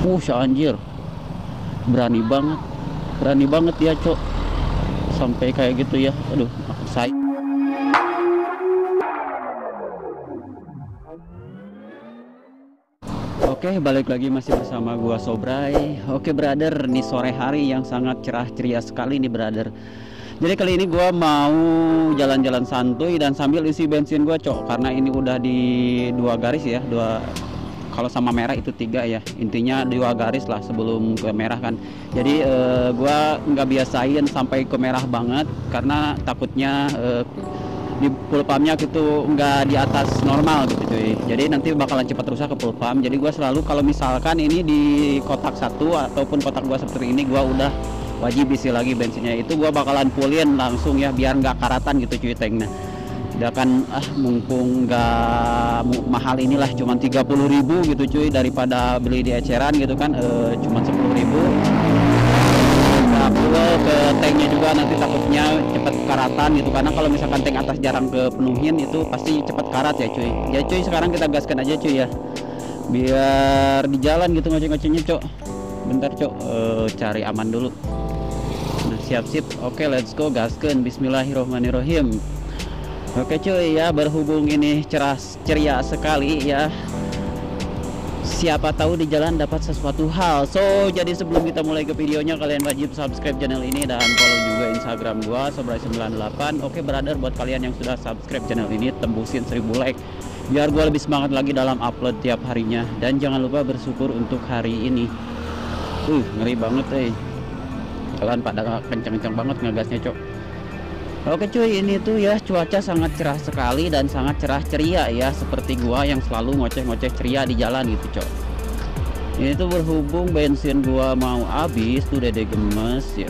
Anjir, berani banget, berani banget dia cok, sampai kayak gitu ya. Aduh, saya. Oke, balik lagi masih bersama gua Sobray. Oke brother, nih sore hari yang sangat cerah ceria sekali nih brother. Jadi kali ini gua mau jalan-jalan santuy dan sambil isi bensin gua cok, karena ini udah di dua garis ya, dua. Kalau sama merah itu tiga ya, intinya dua garis lah sebelum ke merah kan. Jadi gua nggak biasain sampai ke merah banget karena takutnya di full pumpnya gitu nggak di atas normal gitu cuy. Jadi nanti bakalan cepat rusak ke full pump. Jadi gua selalu kalau misalkan ini di kotak satu ataupun kotak gua seperti ini, gua udah wajib isi lagi bensinnya, itu gua bakalan fullin langsung ya, biar nggak karatan gitu cuy tanknya. Udah kan mumpung nggak mahal inilah, cuman 30.000 gitu cuy, daripada beli di eceran gitu kan, cuman 10.000. Nah, ke tanknya juga nanti takutnya cepet karatan gitu, karena kalau misalkan tank atas jarang kepenuhin itu pasti cepet karat ya cuy. Ya cuy, sekarang kita gaskan aja cuy ya, biar di jalan gitu ngoceh-ngocehnya cok. Bentar cok, cari aman dulu. Nah siap sip, oke let's go, gaskan, bismillahirrohmanirrohim. Oke cuy ya, berhubung ini cerah ceria sekali ya, siapa tahu di jalan dapat sesuatu hal. So jadi sebelum kita mulai ke videonya, kalian wajib subscribe channel ini dan follow juga Instagram gua Sobray98. Oke brother, buat kalian yang sudah subscribe channel ini, tembusin 1000 like biar gua lebih semangat lagi dalam upload tiap harinya. Dan jangan lupa bersyukur untuk hari ini. Ngeri banget jalan pada kencang-kencang banget ngegasnya cok. Oke cuy, ini tuh ya cuaca sangat cerah sekali dan sangat cerah ceria ya, seperti gua yang selalu ngoceh-ngoceh ceria di jalan gitu cok. Ini tuh berhubung bensin gua mau habis tuh, dede gemes ya.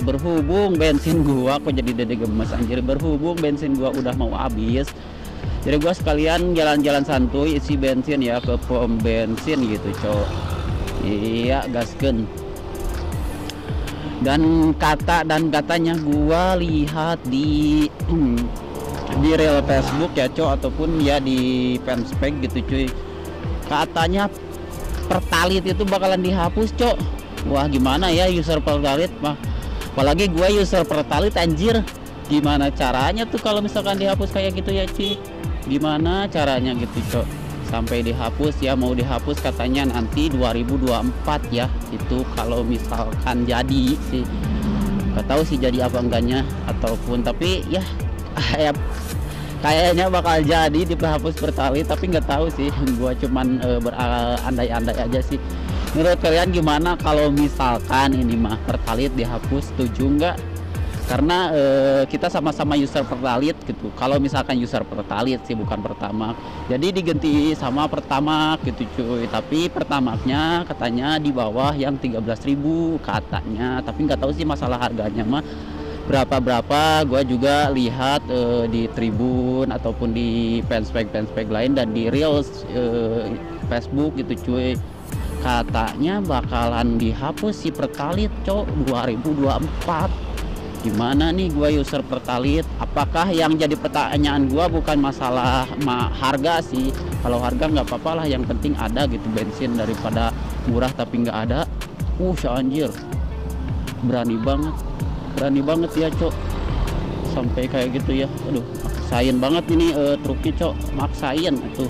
Berhubung bensin gua, kok jadi dede gemes anjir, berhubung bensin gua udah mau habis, jadi gua sekalian jalan-jalan santuy isi bensin ya ke pom bensin gitu cok. Iya gasken. Dan katanya gua lihat di real Facebook ya cok, ataupun ya di fanspage gitu cuy, katanya Pertalite itu bakalan dihapus cok. Wah gimana ya user Pertalite mah, apalagi gua user Pertalite anjir. Gimana caranya tuh kalau misalkan dihapus kayak gitu ya cuy, gimana caranya gitu cok sampai dihapus ya? Mau dihapus katanya nanti 2024 ya, itu kalau misalkan jadi sih. Gak tahu sih jadi apa enggaknya, ataupun tapi ya kayaknya bakal jadi dihapus Pertalite, tapi nggak tahu sih. Gua cuman berandai-andai aja sih. Menurut kalian gimana kalau misalkan ini mah Pertalite dihapus, setuju nggak? Karena kita sama-sama user Pertalite gitu. Kalau misalkan user Pertalite sih, bukan Pertamax, jadi diganti sama Pertamax gitu cuy. Tapi Pertamaxnya katanya di bawah yang 13.000 katanya, tapi nggak tahu sih masalah harganya mah berapa. Gua juga lihat di Tribun ataupun di fanspage lain dan di reels Facebook gitu cuy, katanya bakalan dihapus si Pertalite cok 2024. Gimana nih gua user Pertalite? Apakah yang jadi pertanyaan gua bukan masalah harga sih? Kalau harga nggak apa-apa lah, yang penting ada gitu bensin, daripada murah tapi nggak ada. Anjir, berani banget ya cok, sampai kayak gitu ya. Aduh, maksain banget ini truknya cok, maksain tuh.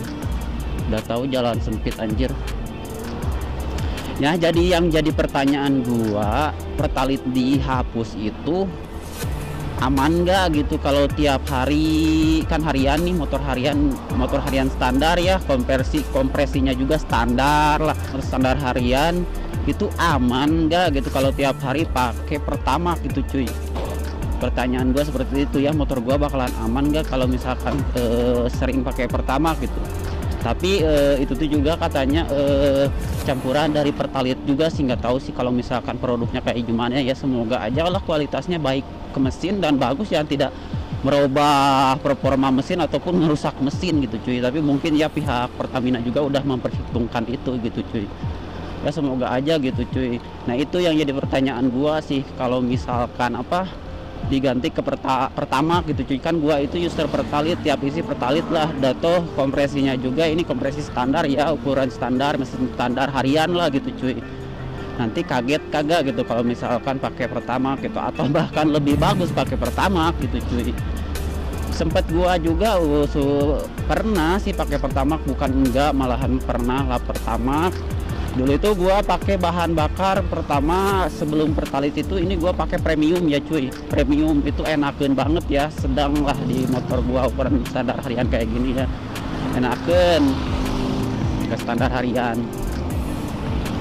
Udah tahu jalan sempit anjir. Ya jadi yang jadi pertanyaan gua, Pertalite dihapus itu aman nggak gitu? Kalau tiap hari kan harian nih, motor harian standar ya, kompresinya juga standar lah, standar harian, itu aman nggak gitu kalau tiap hari pakai Pertamax gitu cuy? Pertanyaan gua seperti itu ya, motor gua bakalan aman nggak kalau misalkan sering pakai Pertamax gitu? Tapi itu tuh juga katanya campuran dari Pertalite juga sih, nggak tahu sih kalau misalkan produknya kayak gimana ya. Semoga aja lah kualitasnya baik ke mesin dan bagus ya, tidak merubah performa mesin ataupun merusak mesin gitu cuy. Tapi mungkin ya pihak Pertamina juga udah memperhitungkan itu gitu cuy ya, semoga aja gitu cuy. Nah itu yang jadi pertanyaan gua sih, kalau misalkan diganti ke Pertamax gitu cuy. Kan gua itu user Pertalite, tiap isi Pertalite lah. Datoh kompresinya juga ini kompresi standar ya, ukuran standar, mesin standar harian lah gitu cuy. Nanti kaget kagak gitu kalau misalkan pakai Pertamax gitu, atau bahkan lebih bagus pakai Pertamax gitu cuy. Sempet gua juga pernah sih pakai Pertamax, bukan enggak, malahan pernah lah Pertamax. Dulu itu gua pakai bahan bakar pertama sebelum Pertalite itu, ini gua pakai premium ya cuy. Premium itu enakeun banget ya, sedang lah di motor gua ukuran standar harian kayak gini ya, enakeun ke standar harian.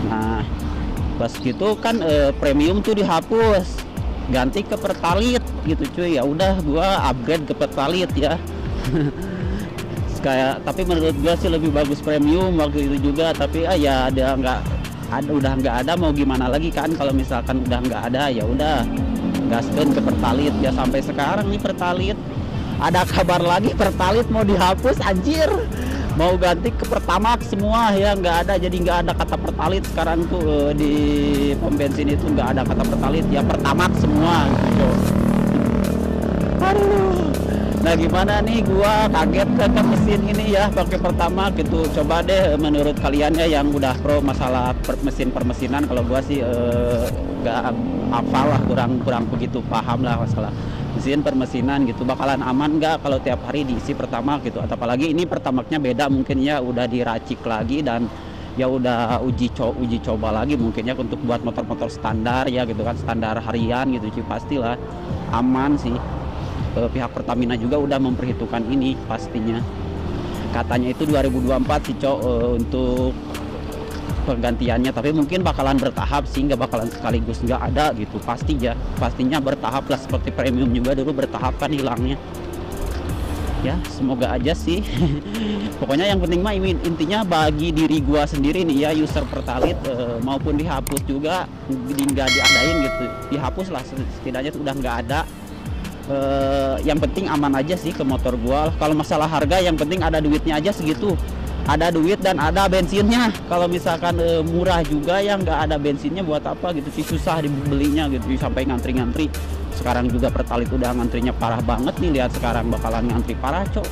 Nah pas gitu kan premium tuh dihapus, ganti ke Pertalite gitu cuy. Ya udah gua upgrade ke Pertalite ya. Kayak, tapi menurut gua sih lebih bagus premium waktu itu juga. Tapi ya udah nggak ada, mau gimana lagi kan. Kalau misalkan udah nggak ada ya udah gaskeun ke Pertalite ya. Sampai sekarang nih Pertalite, ada kabar lagi Pertalite mau dihapus anjir, mau ganti ke Pertamax semua ya. Nggak ada, jadi nggak ada kata Pertalite sekarang tuh di pom bensin itu, nggak ada kata Pertalite ya, Pertamax semua gitu. Aduh, nah gimana nih, gua kaget ke mesin ini ya pakai Pertamax gitu. Coba deh menurut kalian ya yang udah pro masalah permesinan. Kalau gua sih nggak hafal lah, kurang begitu paham lah masalah mesin permesinan gitu. Bakalan aman nggak kalau tiap hari diisi Pertamax gitu? Atau apalagi ini Pertamaxnya beda mungkin ya, udah diracik lagi dan ya udah uji coba lagi mungkin ya untuk buat motor-motor standar ya gitu kan, standar harian gitu sih. Pastilah aman sih. Pihak Pertamina juga udah memperhitungkan ini pastinya. Katanya itu 2024 sih cok untuk pergantiannya, tapi mungkin bakalan bertahap sih, nggak bakalan sekaligus nggak ada gitu. Pastinya bertahap lah, seperti premium juga dulu bertahap kan hilangnya ya. Semoga aja sih. Pokoknya yang penting mah intinya bagi diri gua sendiri nih ya, user Pertalite maupun dihapus juga, nggak diadain gitu, dihapus lah setidaknya udah nggak ada. Yang penting aman aja sih ke motor gua. Kalau masalah harga yang penting ada duitnya aja segitu, ada duit dan ada bensinnya. Kalau misalkan murah juga ya nggak ada bensinnya buat apa gitu sih, susah dibelinya gitu sampai ngantri-ngantri. Sekarang juga Pertalite udah ngantrinya parah banget nih, lihat sekarang bakalan ngantri parah cok.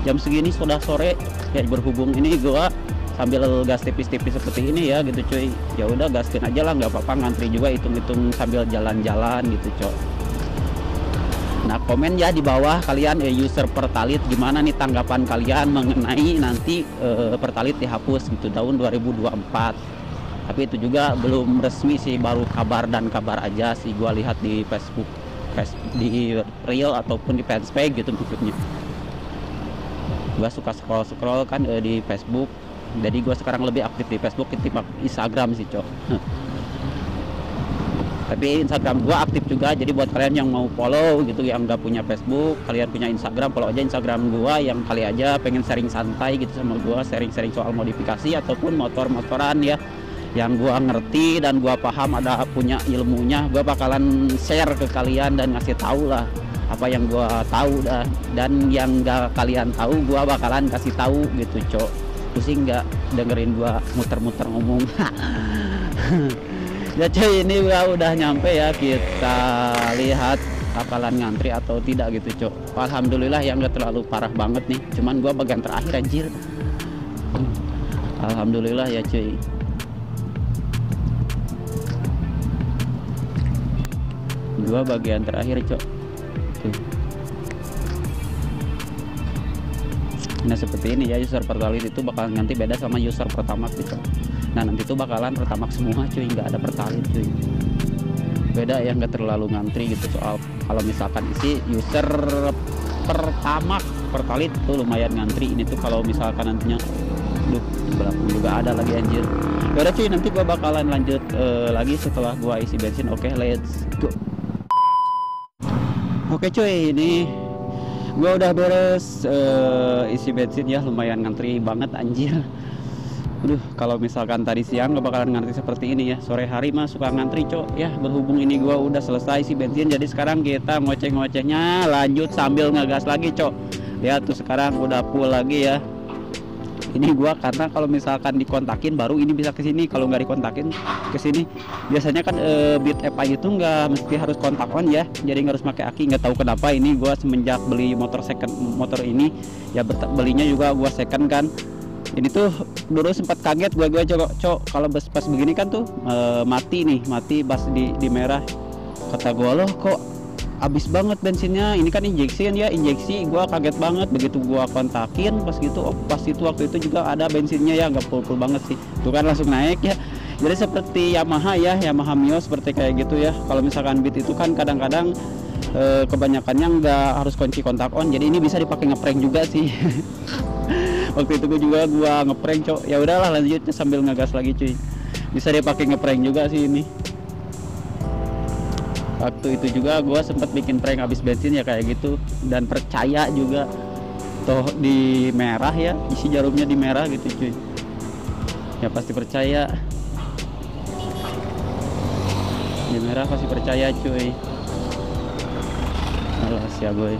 Jam segini sudah sore ya, berhubung ini gua sambil gas tipis-tipis seperti ini ya gitu cuy. Ya udah gaskin aja lah, nggak apa-apa ngantri juga, hitung-hitung sambil jalan-jalan gitu cok. Nah komen ya di bawah kalian user Pertalite, gimana nih tanggapan kalian mengenai nanti Pertalite dihapus gitu tahun 2024. Tapi itu juga belum resmi sih, baru kabar aja sih gua lihat di Facebook di Reel ataupun di Fanspage gitu maksudnya. Gua suka scroll kan di Facebook, jadi gua sekarang lebih aktif di Facebook ketimbang Instagram sih cok. Tapi Instagram gua aktif juga, jadi buat kalian yang mau follow gitu, yang nggak punya Facebook, kalian punya Instagram, follow aja Instagram gua, yang kali aja pengen sharing santai gitu sama gua, sharing soal modifikasi ataupun motor-motoran ya, yang gua ngerti dan gua paham, ada punya ilmunya, gua bakalan share ke kalian dan ngasih tahu lah apa yang gua tahu dan yang nggak kalian tahu gua bakalan kasih tahu gitu cok. Pusing nggak dengerin gua muter-muter ngomong. Ya cuy, ini udah nyampe ya, kita lihat bakalan ngantri atau tidak gitu cok. Alhamdulillah yang nggak terlalu parah banget nih, cuman gua bagian terakhir anjir. Alhamdulillah ya cuy. Gua bagian terakhir cok. Tuh. Nah seperti ini ya, user Pertalite itu bakalan nanti beda sama user Pertamax gitu. Nah nanti itu bakalan Pertamax semua cuy, nggak ada Pertalite cuy. Beda ya, nggak terlalu ngantri gitu. Soal kalau misalkan isi user Pertamax Pertalite tuh lumayan ngantri. Ini tuh kalau misalkan nantinya belakang juga ada lagi anjir. Yaudah cuy, nanti gua bakalan lanjut lagi setelah gua isi bensin. Oke, let's go. Oke cuy, ini gua udah beres isi bensin ya, lumayan ngantri banget anjir. Aduh, kalau misalkan tadi siang gak bakalan ngantri seperti ini ya. Sore hari mah suka ngantri cok ya. Berhubung ini gua udah selesai isi bensin, jadi sekarang kita ngoceh-ngocehnya lanjut sambil ngegas lagi cok. Lihat tuh sekarang udah full lagi ya. Ini gua karena kalau misalkan dikontakin baru ini bisa ke sini, kalau nggak dikontakin ke sini. Biasanya kan Beat FI itu nggak mesti harus kontak on ya, jadi nggak harus pakai aki. Nggak tahu kenapa ini gua semenjak beli motor second, motor ini ya belinya juga gua second kan. Ini tuh dulu sempat kaget gua cok kalau pas begini kan tuh mati pas di merah. Kata gua, loh kok habis banget bensinnya, ini kan injeksi kan ya, injeksi. Gua kaget banget begitu gua kontakin pas gitu. Oh, pas itu waktu itu juga ada bensinnya ya, nggak full banget sih, tuh kan langsung naik ya. Jadi seperti Yamaha ya, Yamaha Mio seperti kayak gitu ya. Kalau misalkan Beat itu kan kadang-kadang kebanyakannya nggak harus kunci kontak on, jadi ini bisa dipakai ngeprank juga sih. Waktu itu gua ngeprank cok, ya udahlah lanjut sambil ngegas lagi cuy, bisa dipakai ngeprank juga sih ini. Waktu itu juga gue sempat bikin prank habis bensin ya kayak gitu, dan percaya juga toh di merah ya, isi jarumnya di merah gitu cuy, ya pasti percaya di merah, pasti percaya cuy. Alas ya boy,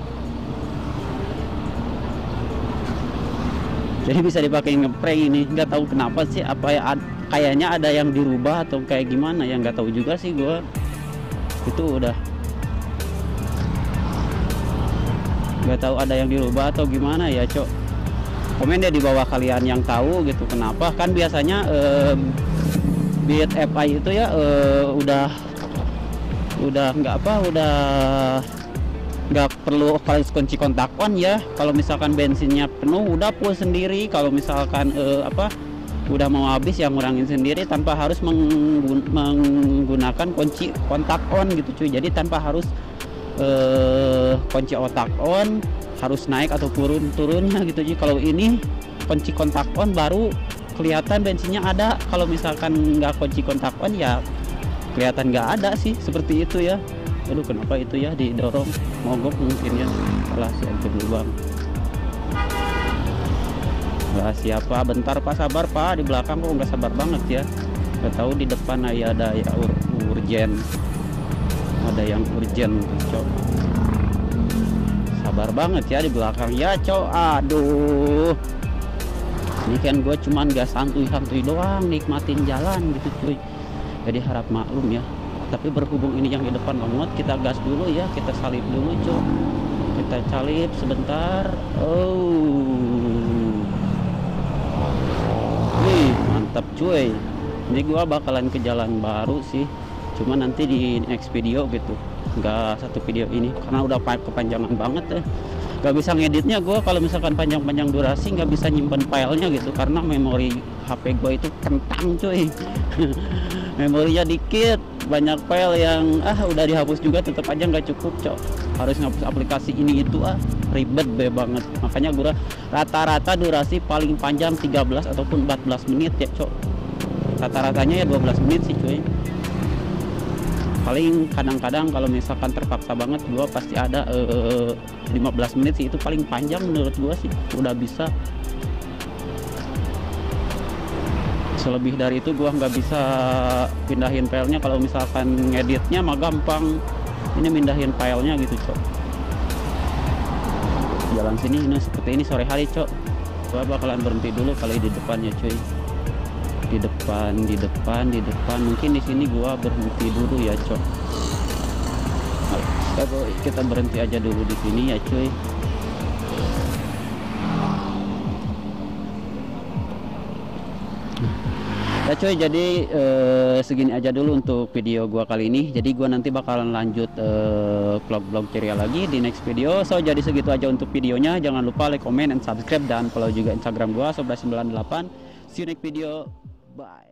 jadi bisa dipakai ngeprank ini. Nggak tahu kenapa sih, apa ya, kayaknya ada yang dirubah atau kayak gimana ya, nggak tahu juga sih gue. Itu udah nggak tahu ada yang dirubah atau gimana ya cok. Komen deh di bawah kalian yang tahu gitu, kenapa. Kan biasanya Beat FI itu ya udah nggak perlu kunci kontak on ya. Kalau misalkan bensinnya penuh udah full sendiri. Kalau misalkan udah mau habis ya ngurangin sendiri tanpa harus menggunakan kunci kontak on gitu cuy. Jadi tanpa harus kunci kontak on harus naik atau turunnya gitu cuy. Kalau ini kunci kontak on baru kelihatan bensinnya ada. Kalau misalkan nggak kunci kontak on ya kelihatan nggak ada sih, seperti itu ya. Aduh kenapa itu ya didorong mogok mungkin ya, salah sih dulu bang. Lah siapa, bentar pak, sabar pak, di belakang kok nggak sabar banget ya. Nggak tahu di depan ada ya urgen, ada yang urgen cok. Sabar banget ya di belakang ya cok. Aduh, ini kan gue cuman gak santuy doang, nikmatin jalan gitu cuy, jadi harap maklum ya. Tapi berhubung ini yang di depan banget, kita gas dulu ya, kita salip dulu cok, kita salip sebentar. Wih mantap cuy. Ini gua bakalan ke jalan baru sih, cuma nanti di next video gitu, nggak satu video ini karena udah kepanjangan banget ya. Nggak bisa ngeditnya gua kalau misalkan panjang-panjang durasi, nggak bisa nyimpen filenya gitu karena memori HP gua itu kentang cuy. Memorinya dikit, banyak file yang udah dihapus juga tetap aja nggak cukup cok. Harus ngapus aplikasi ini itu ribet banget. Makanya gue rata-rata durasi paling panjang 13 ataupun 14 menit ya cok. Rata-ratanya ya 12 menit sih cuy. Paling kadang-kadang kalau misalkan terpaksa banget gue pasti ada 15 menit sih, itu paling panjang menurut gue sih, udah bisa. Selebih dari itu gua nggak bisa pindahin filenya. Kalau misalkan ngeditnya mah gampang, ini mindahin filenya gitu cok. Jalan sini ini seperti ini sore hari cok, gua bakalan berhenti dulu kali di depannya cuy. Di depan mungkin di sini gua berhenti dulu ya cok. Kita berhenti aja dulu di sini ya cuy. Ya cuy, jadi segini aja dulu untuk video gua kali ini. Jadi gua nanti bakalan lanjut vlog-vlog ceria lagi di next video. So jadi segitu aja untuk videonya. Jangan lupa like, comment, and subscribe, dan follow juga Instagram gua Sobrai98. See you next video. Bye.